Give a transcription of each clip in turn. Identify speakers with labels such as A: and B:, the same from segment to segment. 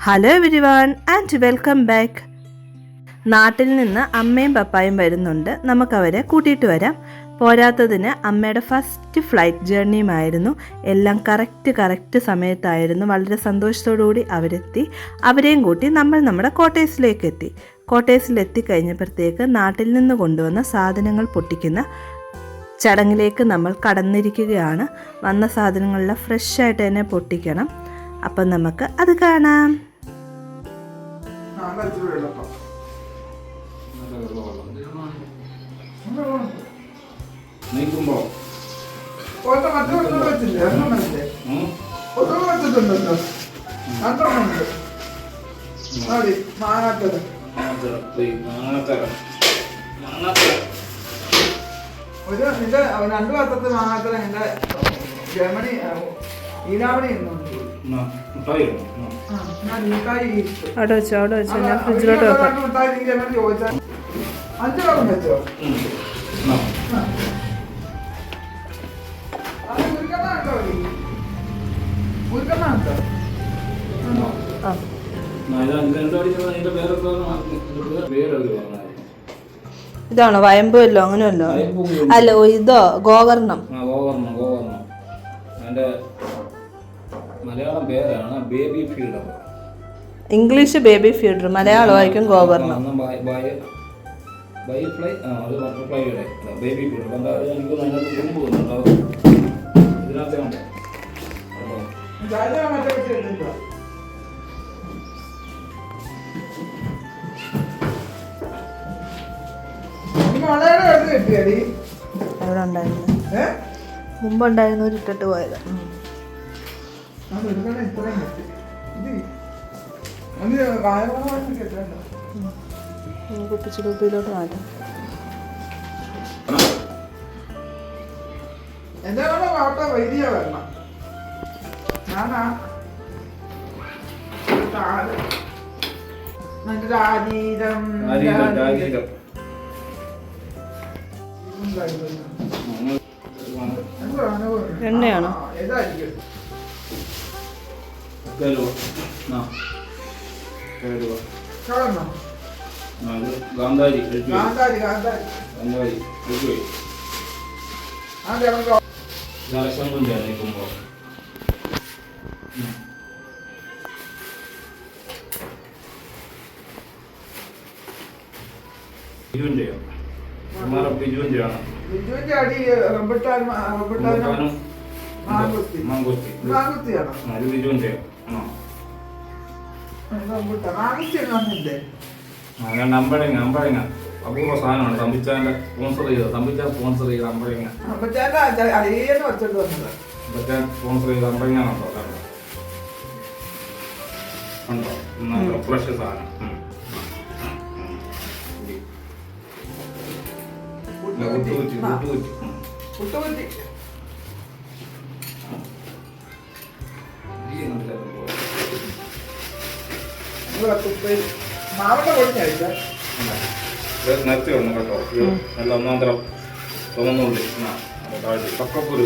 A: Hello everyone and welcome back. നാട്ടിൽ നിന്ന് അമ്മയും പപ്പായും വരുന്നുണ്ട്, നമുക്കവരെ കൂട്ടിയിട്ട് വരാം. പോരാത്തതിന് അമ്മയുടെ ഫസ്റ്റ് ഫ്ലൈറ്റ് ജേർണിയുമായിരുന്നു. എല്ലാം കറക്റ്റ് സമയത്തായിരുന്നു. വളരെ സന്തോഷത്തോടുകൂടി അവരെത്തി. അവരെയും കൂട്ടി നമ്മൾ നമ്മുടെ ക്വാർട്ടേഴ്സിലേക്ക് എത്തി. ക്വാർട്ടേഴ്സിലെത്തി കഴിഞ്ഞപ്പോഴത്തേക്ക് നാട്ടിൽ നിന്ന് കൊണ്ടുവന്ന സാധനങ്ങൾ പൊട്ടിക്കുന്ന ചടങ്ങിലേക്ക് നമ്മൾ കടന്നിരിക്കുകയാണ്. വന്ന സാധനങ്ങളെല്ലാം ഫ്രഷായിട്ട് തന്നെ പൊട്ടിക്കണം. അപ്പം നമുക്ക് അത് കാണാം.
B: രണ്ടു വർഷത്തെ മാങ്ങാത്തല എന്റെ ജർമ്മനി ഈരാവണി
A: അവിടെ വെച്ചോ ഞാൻ ഫ്രിഡ്ജിലോട്ട് വെക്കാം.
B: 5 രൂപ വെച്ചോ.
A: ഇതാണോ വയമ്പല്ലോ അങ്ങനെയല്ലോ? അല്ല ഇതോ ഗോകർണം.
C: മലയാളം പേരാണ് baby feeder.
A: English baby feeder, മലയാളമായിരിക്കും ഗോകർണം.
C: ബൈഫ്ലൈ അത് ബട്ടർഫ്ലൈയുടെ ബേബി ഫീഡർ. എനിക്ക് അതിനകത്ത് കുമ്പ് വന്നിട്ടുണ്ടോ? ഇതിനകത്തേ ഉണ്ട്.
A: അവിടെ ഉണ്ടായിരുന്നു, മുമ്പുണ്ടായിരുന്നു, ഒരു ഇട്ടിട്ട് പോയത്. കുപ്പിച്ച് കുപ്പിയിലോട്ട് മാറ്റാം.
B: വൈദ്യ വരണം. ഞാനാ
A: എണ്ണയാണോ?
C: ഗാന്ധാരി ജലസംഘം നിൽക്കുമ്പോ ബിജുവിൻ്റെയോ? ബിജുവിൻ്റെ ആണ്.
B: ബിജുവിന്റെ അടി റംബുട്ടാനും മാങ്കുത്തിയാണോ?
C: അത് ബിജുവിൻ്റെയോ? അമ്പഴങ്ങ അപൂർവ സാധനമാണ്. തമ്പിച്ചാൻ്റെ സ്പോൺസർ ചെയ്ത അമ്പഴങ്ങ. തമ്പിച്ചാൻ സ്പോൺസർ ചെയ്ത അമ്പഴങ്ങ ഉണ്ടോ? ഫ്രഷ് സാധനം. നേരത്തെ വന്നു കേട്ടോ. നല്ല ഒന്നാം തരം തോന്നുന്നുണ്ട്. ചക്കക്കുരു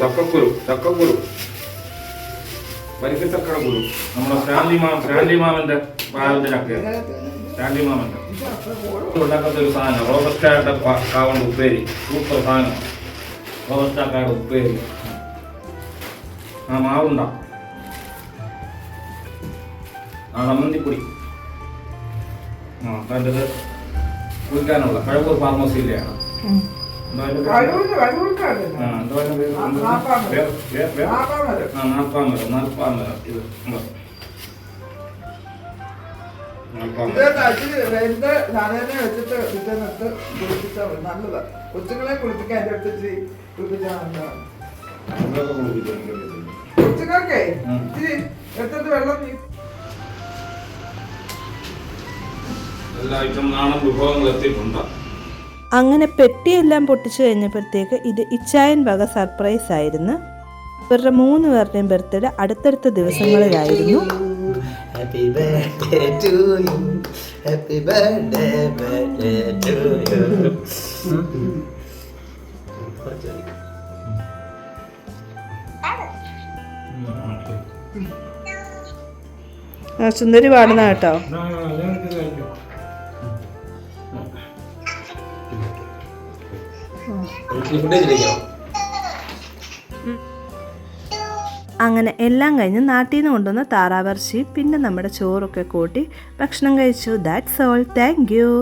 C: പരിക്ക് ചക്കര കുരു. നമ്മുടെ സ്റ്റാൻലി മാമന്റെ പാലത്തിന്റെ ചക്കയാണ്. സ്റ്റാൻലി മാമന്റെ ഉണ്ടാക്കാത്ത ഒരു സാധനം. റോബസ്റ്റായുടെ കാവണ്ട ഉപ്പേരി, സൂപ്പർ സാധനം. റോബസ്റ്റാക്കായുടെ ഉപ്പേരി. മാവുണ്ട, മന്തിപ്പൊടി. അതിൻ്റെ കുടിക്കാനുള്ള കഴക്കൂർ ഫാർമസിയിലെയാണ്. നാൽപ്പാമരം. ഇത്
B: നല്ലതാ. കൊച്ചുങ്ങളെ കുളിപ്പിക്കാൻ എന്റെ അടുത്ത് കുളിപ്പിച്ചാൽ കൊച്ചുങ്ങൾക്കേ ഇച്ചിരി എടുത്തിട്ട് വെള്ളം
C: എല്ലാ ഐറ്റം നാടൻ വിഭവങ്ങൾ എത്തിയിട്ടുണ്ട്.
A: അങ്ങനെ പെട്ടിയെല്ലാം പൊട്ടിച്ചു കഴിഞ്ഞപ്പോഴത്തേക്ക് ഇത് ഇച്ചായൻ വക സർപ്രൈസ് ആയിരുന്നു. ഇവരുടെ 3 പേരുടെയും ബർത്ത്ഡേ അടുത്തടുത്ത ദിവസങ്ങളിലായിരുന്നു.
D: Happy birthday to you. Happy birthday to you.
A: സുന്ദരി പാടുന്ന കേട്ടോ. അങ്ങനെ എല്ലാം കഴിഞ്ഞ് നാട്ടിൽ നിന്ന് കൊണ്ടുവന്ന താറാവിറച്ചി പിന്നെ നമ്മുടെ ചോറൊക്കെ കൂട്ടി ഭക്ഷണം കഴിച്ചു. That's all. Thank you.